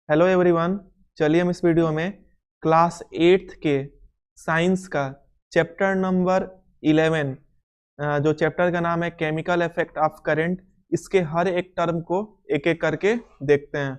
Hello everyone. चलिए हम इस वीडियो में क्लास 8th के साइंस का चैप्टर नंबर 11 जो चैप्टर का नाम है केमिकल इफेक्ट ऑफ करंट, इसके हर एक टर्म को एक एक करके देखते हैं।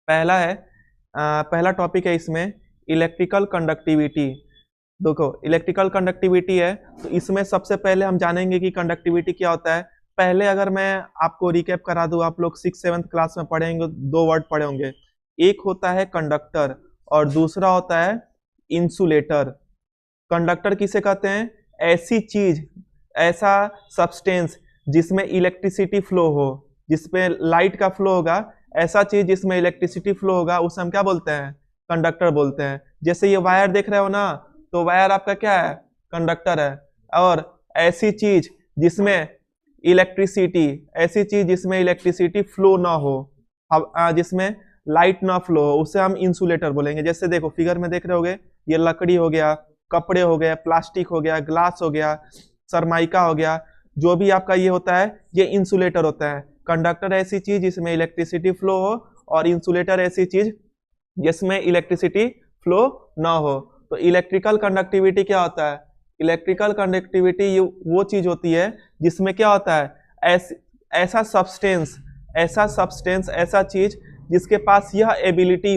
पहला टॉपिक है इसमें इलेक्ट्रिकल कंडक्टिविटी। देखो इलेक्ट्रिकल कंडक्टिविटी है तो इसमें सबसे पहले हम जानेंगे कि कंडक्टिविटी क्या होता है। पहले अगर मैं आपको रिकैप करा दूं, आप लोग 6th-7th क्लास में पढ़ेंगे, दो वर्ड पढ़े होंगे। एक होता है कंडक्टर और दूसरा होता है इंसुलेटर। कंडक्टर किसे कहते हैं? ऐसी चीज, ऐसा सब्सटेंस जिसमें इलेक्ट्रिसिटी फ्लो हो, जिसमें लाइट का फ्लो होगा, ऐसा चीज जिसमें इलेक्ट्रिसिटी फ्लो होगा, उसे हम क्या बोलते हैं? कंडक्टर बोलते हैं। जैसे ये वायर देख रहे हो ना, तो वायर आपका क्या है? कंडक्टर है। और ऐसी चीज जिसमें इलेक्ट्रिसिटी फ्लो ना हो, जिसमें लाइट ना फ्लो हो, उसे हम इंसुलेटर बोलेंगे। जैसे देखो फिगर में देख रहे होगे, ये लकड़ी हो गया, कपड़े हो गए, प्लास्टिक हो गया, ग्लास हो गया, सरमाइका हो गया, जो भी आपका ये होता है ये इंसुलेटर होता है। कंडक्टर ऐसी चीज जिसमें इलेक्ट्रिसिटी फ्लो हो और इंसुलेटर ऐसी चीज जिसमें इलेक्ट्रिसिटी फ्लो ना हो। तो इलेक्ट्रिकल कंडक्टिविटी क्या होता है? इलेक्ट्रिकल कंडक्टिविटी वो चीज होती है जिसमें क्या होता है? ऐसा सब्सटेंस, ऐसा चीज जिसके पास यह एबिलिटी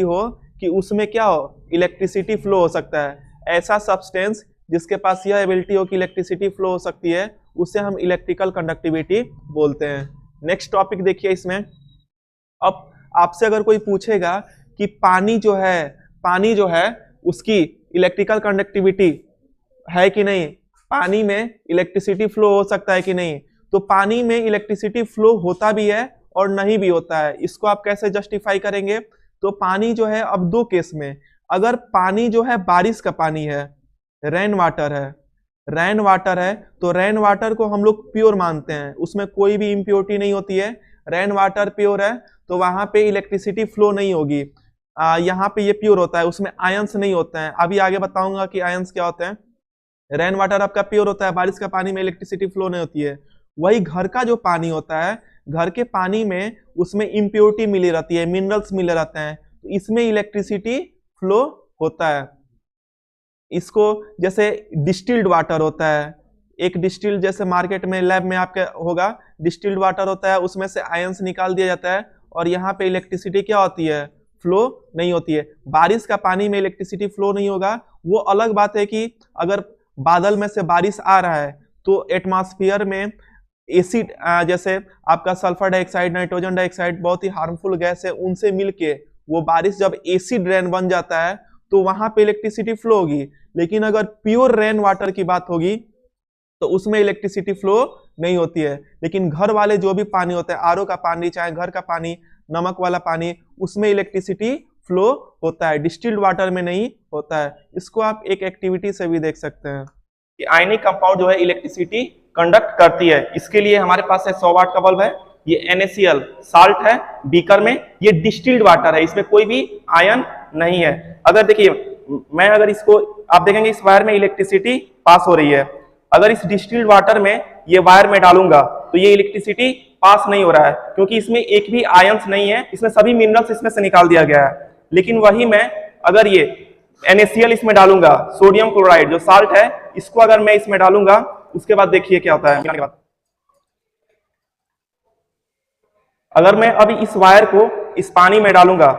हो कि उसमें क्या हो? इलेक्ट्रिसिटी फ्लो हो सकता है। ऐसा सब्सटेंस जिसके पास यह एबिलिटी हो कि इलेक्ट्रिसिटी फ्लो हो सकती है, उसे हम इलेक्ट्रिकल कंडक्टिविटी बोलते हैं। नेक्स्ट टॉपिक देखिए इसमें। अब आपसे अगर कोई पूछेगा कि पानी जो है उसकी इलेक्ट्रिकल कंडक्टिविटी है कि नहीं, पानी में इलेक्ट्रिसिटी फ्लो हो सकता है कि नहीं, तो पानी में इलेक्ट्रिसिटी फ्लो होता भी है और नहीं भी होता है। इसको आप कैसे जस्टिफाई करेंगे? तो पानी जो है, अब दो केस में, अगर पानी जो है बारिश का पानी है, रेन वाटर है, तो रेन वाटर को हम लोग प्योर मानते हैं, उसमें कोई भी इम्प्योरिटी नहीं होती है। रेन वाटर प्योर है तो वहां पे इलेक्ट्रिसिटी फ्लो नहीं होगी। यहाँ पे ये प्योर होता है, उसमें आयंस नहीं होते हैं। अभी आगे बताऊंगा कि आयंस क्या होते हैं। रेन वाटर आपका प्योर होता है, बारिश का पानी में इलेक्ट्रिसिटी फ्लो नहीं होती है। वही घर का जो पानी होता है, घर के पानी में उसमें इम्प्योरिटी मिली रहती है, मिनरल्स मिले रहते हैं, तो इसमें इलेक्ट्रिसिटी फ्लो होता है। इसको जैसे डिस्टिल्ड वाटर होता है, एक डिस्टिल्ड, जैसे मार्केट में लैब में आपके होगा, डिस्टिल्ड वाटर होता है, उसमें से आयंस निकाल दिया जाता है और यहाँ पे इलेक्ट्रिसिटी क्या होती है? फ्लो नहीं होती है। बारिश का पानी में इलेक्ट्रिसिटी फ्लो नहीं होगा। वो अलग बात है कि अगर बादल में से बारिश आ रहा है तो एटमॉस्फेयर में एसिड, जैसे आपका सल्फर डाइऑक्साइड, नाइट्रोजन डाइऑक्साइड, बहुत ही हार्मफुल गैस है, उनसे मिलके वो बारिश जब एसिड रेन बन जाता है तो वहां पे इलेक्ट्रिसिटी फ्लो होगी। लेकिन अगर प्योर रेन वाटर की बात होगी तो उसमें इलेक्ट्रिसिटी फ्लो नहीं होती है। लेकिन घर वाले जो भी पानी होता है, आरओ का पानी, चाहे घर का पानी, नमक वाला पानी, उसमें इलेक्ट्रिसिटी फ्लो होता है, डिस्टिल्ड वाटर में नहीं होता है। इसको आप एक एक्टिविटी से भी देख सकते हैं कि आयनिक कंपाउंड जो है इलेक्ट्रिसिटी कंडक्ट करती है। इसके लिए हमारे पास है 100 वाट का बल्ब है, ये NaCl साल्ट है बीकर में, ये डिस्टिल्ड वाटर है, इसमें कोई भी आयन नहीं है। अगर देखिए अगर इसको आप देखेंगे, इस वायर में इलेक्ट्रिसिटी पास हो रही है। अगर इस डिस्टिल्ड वाटर में ये वायर में डालूंगा तो ये इलेक्ट्रिसिटी पास नहीं हो रहा है, क्योंकि इसमें एक भी आयंस नहीं है, इसमें सभी मिनरल्स इसमें से निकाल दिया गया है। लेकिन वही मैं अगर ये NaCl इसमें डालूंगा, सोडियम क्लोराइड जो साल्ट है, इसको अगर मैं इसमें डालूंगा, उसके बाद देखिए क्या होता है। अगर मैं अभी इस वायर को इस पानी में डालूंगा,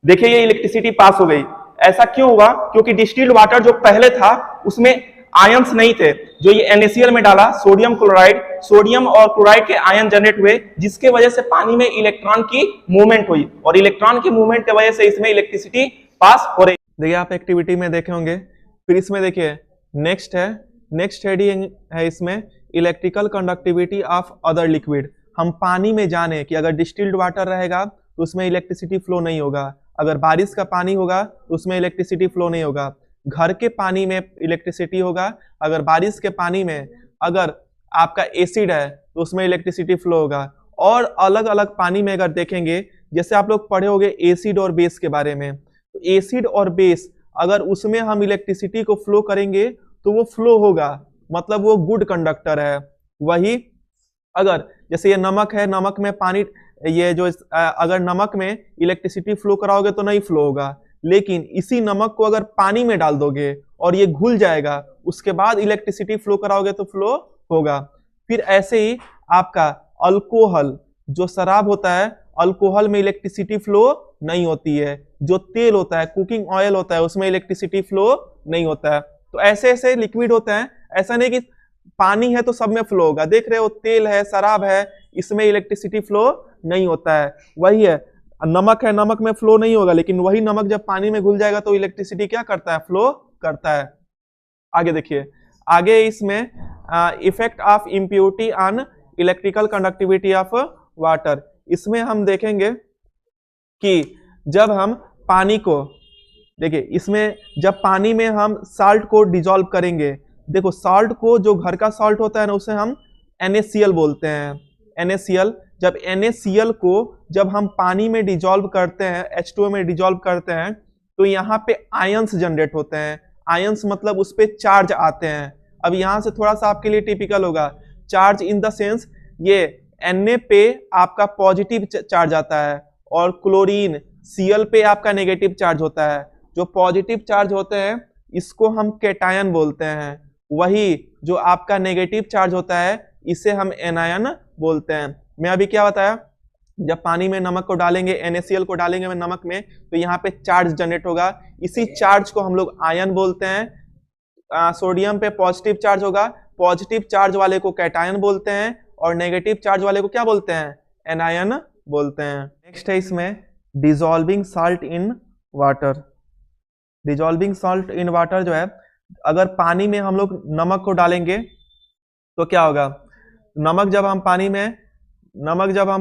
देखिए ये इलेक्ट्रिसिटी पास हो गई। ऐसा क्यों हुआ? क्योंकि डिस्टिल्ड वाटर जो पहले था उसमें आयंस नहीं थे। जो ये NaCl में डाला सोडियम क्लोराइड, सोडियम और क्लोराइड के आयन जनरेट हुए, जिसके वजह से पानी में इलेक्ट्रॉन की मूवमेंट हुई और इलेक्ट्रॉन की मूवमेंट की वजह से इसमें इलेक्ट्रिसिटी पास हो रही। देखिए आप एक्टिविटी में देखे होंगे। फिर इसमें देखिए नेक्स्ट हेडिंग है इसमें electrical conductivity of other liquid. हम पानी में जाने कि अगर डिस्टिल्ड वाटर रहेगा तो उसमें इलेक्ट्रिसिटी फ्लो नहीं होगा, अगर बारिश का पानी होगा तो उसमें इलेक्ट्रिसिटी फ्लो नहीं होगा, घर के पानी में इलेक्ट्रिसिटी होगा, अगर बारिश के पानी में अगर आपका एसिड है तो उसमें इलेक्ट्रिसिटी फ्लो होगा। और अलग अलग पानी में अगर देखेंगे, जैसे आप लोग पढ़े होंगे एसिड और बेस के बारे में, तो एसिड और बेस अगर उसमें हम इलेक्ट्रिसिटी को फ्लो करेंगे तो वो फ्लो होगा, मतलब वो गुड कंडक्टर है। वही अगर जैसे ये नमक है, नमक में पानी ये जो अगर नमक में इलेक्ट्रिसिटी फ्लो कराओगे तो नहीं फ्लो होगा, लेकिन इसी नमक को अगर पानी में डाल दोगे और ये घुल जाएगा, उसके बाद इलेक्ट्रिसिटी फ्लो कराओगे तो फ्लो होगा। फिर ऐसे ही आपका अल्कोहल, जो शराब होता है, अल्कोहल में इलेक्ट्रिसिटी फ्लो नहीं होती है। जो तेल होता है, कुकिंग ऑयल होता है, उसमें इलेक्ट्रिसिटी फ्लो नहीं होता है। तो ऐसे ऐसे लिक्विड होते हैं, ऐसा नहीं कि पानी है तो सब में फ्लो होगा। देख रहे हो, तेल है, शराब है, इसमें इलेक्ट्रिसिटी फ्लो नहीं होता है। वही है, नमक है, नमक में फ्लो नहीं होगा, लेकिन वही नमक जब पानी में घुल जाएगा तो इलेक्ट्रिसिटी क्या करता है, फ्लो करता है। आगे देखिए, आगे इसमें effect of impurity on electrical conductivity of water. इसमें हम देखेंगे कि जब हम पानी को, देखिए इसमें जब पानी में हम साल्ट को डिजोल्व करेंगे, देखो साल्ट को, जो घर का साल्ट होता है ना, उसे हम NaCl बोलते हैं, NaCl। जब NaCl को जब हम पानी में डिजोल्व करते हैं, H2O में डिजोल्व करते हैं, तो यहाँ पे आयंस जनरेट होते हैं। आयंस मतलब उस पर चार्ज आते हैं। अब यहाँ से थोड़ा सा आपके लिए टिपिकल होगा, चार्ज इन द सेंस ये Na पे आपका पॉजिटिव चार्ज आता है और क्लोरीन Cl पे आपका नेगेटिव चार्ज होता है। जो पॉजिटिव चार्ज होते हैं इसको हम कैटायन बोलते हैं, वही जो आपका नेगेटिव चार्ज होता है इसे हम एनायन बोलते हैं। मैं अभी क्या बताया, जब पानी में नमक को डालेंगे, NaCl को डालेंगे में नमक में, तो यहाँ पे चार्ज जनरेट होगा। इसी चार्ज को हम लोग आयन बोलते हैं। सोडियम पे पॉजिटिव चार्ज होगा, पॉजिटिव चार्ज वाले को कैटायन बोलते हैं और नेगेटिव चार्ज वाले को क्या बोलते हैं, एनायन बोलते हैं। नेक्स्ट है इसमें dissolving salt in water. Dissolving salt in water जो है, अगर पानी में हम लोग नमक को डालेंगे तो क्या होगा, नमक जब हम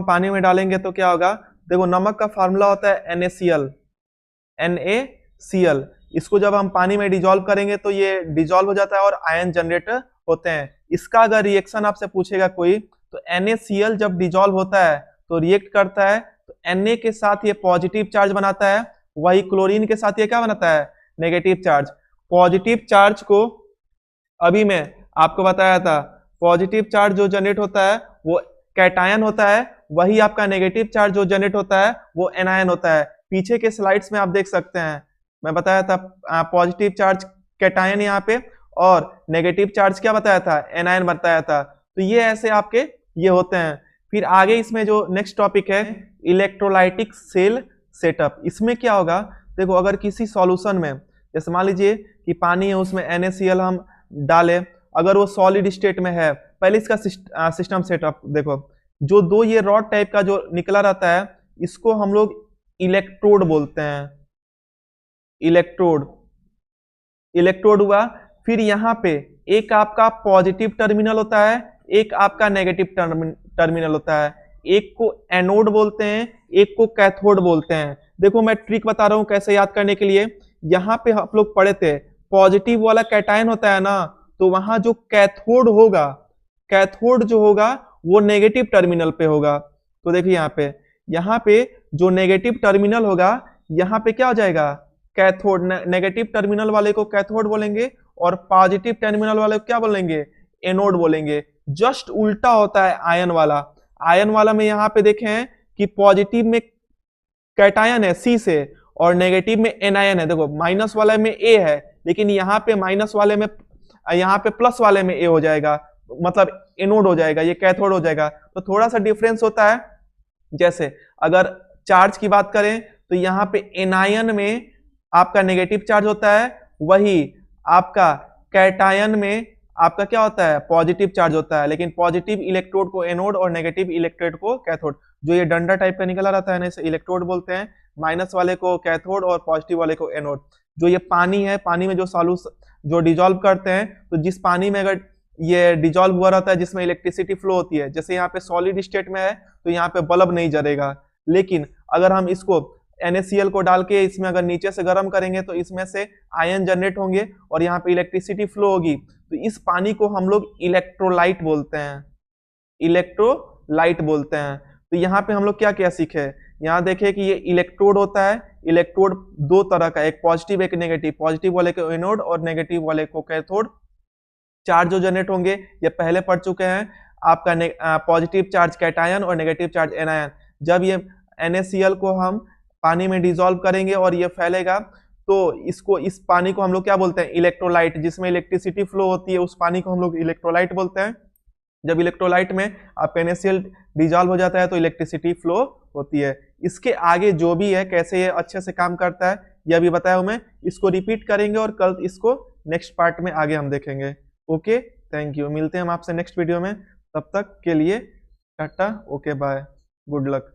पानी में डालेंगे तो क्या होगा, देखो नमक का फार्मूला होता है NaCl। इसको जब हम पानी में डिजोल्व करेंगे तो ये डिजोल्व हो जाता है और आयन जनरेट होते हैं। इसका अगर रिएक्शन आपसे पूछेगा कोई, तो NaCl जब डिजोल्व होता है तो रिएक्ट करता है, तो Na के साथ ये पॉजिटिव चार्ज बनाता है, वही क्लोरीन के साथ ये क्या बनाता है, नेगेटिव चार्ज। पॉजिटिव चार्ज को अभी मैं आपको बताया था, पॉजिटिव चार्ज जो जनरेट होता है वो कैटायन होता है, वही आपका नेगेटिव चार्ज जो जनरेट होता है वो एनायन होता है। पीछे के स्लाइड्स में आप देख सकते हैं, मैं बताया था पॉजिटिव चार्ज कैटायन यहाँ पे और नेगेटिव चार्ज क्या बताया था, एनायन बताया था। तो ये ऐसे आपके ये होते हैं। फिर आगे इसमें जो नेक्स्ट टॉपिक है, इलेक्ट्रोलाइटिक सेल सेटअप। इसमें क्या होगा, देखो अगर किसी सॉल्यूशन में, जैसे मान लीजिए कि पानी है, उसमें NaCl हम डालें, अगर वो सॉलिड स्टेट में है, पहले इसका सिस्टम सेटअप देखो, जो दो ये रॉड टाइप का जो निकला रहता है, इसको हम लोग इलेक्ट्रोड बोलते हैं। इलेक्ट्रोड हुआ। फिर यहाँ पे एक आपका पॉजिटिव टर्मिनल होता है, एक आपका नेगेटिव टर्मिनल होता है। एक को एनोड बोलते हैं, एक को कैथोड बोलते हैं। देखो मैं ट्रिक बता रहा हूं कैसे याद करने के लिए। यहाँ पे आप लोग पढ़े थे, पॉजिटिव वाला कैटायन होता है ना, तो वहां जो कैथोड होगा, कैथोड जो होगा वो नेगेटिव टर्मिनल पे होगा। तो देखिए यहाँ पे जो नेगेटिव टर्मिनल होगा, यहाँ पे क्या हो जाएगा, कैथोड। नेगेटिव टर्मिनल वाले को कैथोड बोलेंगे और पॉजिटिव टर्मिनल वाले को क्या बोलेंगे, एनोड बोलेंगे। जस्ट उल्टा होता है आयन वाला। आयन वाला में यहाँ पे देखें कि पॉजिटिव में कैटायन है C से और नेगेटिव में एनायन है। देखो माइनस वाले में A है, लेकिन यहाँ पे माइनस वाले में, यहाँ पे प्लस वाले में A हो जाएगा, मतलब एनोड हो जाएगा, ये कैथोड हो जाएगा। तो थोड़ा सा डिफरेंस होता है। जैसे अगर चार्ज की बात करें तो यहाँ पे एनायन में आपका नेगेटिव चार्ज होता है, वही आपका कैटायन में आपका क्या होता है, पॉजिटिव चार्ज होता है। लेकिन पॉजिटिव इलेक्ट्रोड को एनोड और नेगेटिव इलेक्ट्रोड को कैथोड। जो ये डंडा टाइप का निकला रहता है ना, इसे इलेक्ट्रोड बोलते हैं, माइनस वाले को कैथोड और पॉजिटिव वाले को एनोड। जो ये पानी है, पानी में जो सॉल्यूशन जो डिजोल्व करते हैं, तो जिस पानी में अगर ये डिजोल्व हुआ रहता है जिसमें इलेक्ट्रिसिटी फ्लो होती है, जैसे यहाँ पे सॉलिड स्टेट में है तो यहाँ पे बल्ब नहीं जलेगा। लेकिन अगर हम इसको NaCl को डाल के इसमें अगर नीचे से गर्म करेंगे तो इसमें से आयन जनरेट होंगे और यहाँ पे इलेक्ट्रिसिटी फ्लो होगी। तो इस पानी को हम लोग इलेक्ट्रोलाइट बोलते हैं, इलेक्ट्रोलाइट बोलते हैं। तो यहाँ पे हम लोग क्या क्या सीखे, यहाँ देखे कि ये इलेक्ट्रोड होता है। इलेक्ट्रोड दो तरह का, एक पॉजिटिव एक नेगेटिव। पॉजिटिव वाले को एनोड और नेगेटिव वाले को कैथोड। चार्ज जो जनरेट होंगे ये पहले पढ़ चुके हैं, आपका पॉजिटिव चार्ज कैटायन और नेगेटिव चार्ज एनायन। जब ये NaCl को हम पानी में डिजोल्व करेंगे और ये फैलेगा, तो इसको, इस पानी को हम लोग क्या बोलते हैं, इलेक्ट्रोलाइट। जिसमें इलेक्ट्रिसिटी फ्लो होती है उस पानी को हम लोग इलेक्ट्रोलाइट बोलते हैं। जब इलेक्ट्रोलाइट में अब NaCl डिजॉल्व हो जाता है तो इलेक्ट्रिसिटी फ्लो होती है। इसके आगे जो भी है, कैसे ये अच्छे से काम करता है यह भी बताया हूं मैं। इसको रिपीट करेंगे और कल इसको नेक्स्ट पार्ट में आगे हम देखेंगे। Okay, thank you. मिलते हैं हम आपसे नेक्स्ट वीडियो में, तब तक के लिए tata, okay bye, good luck.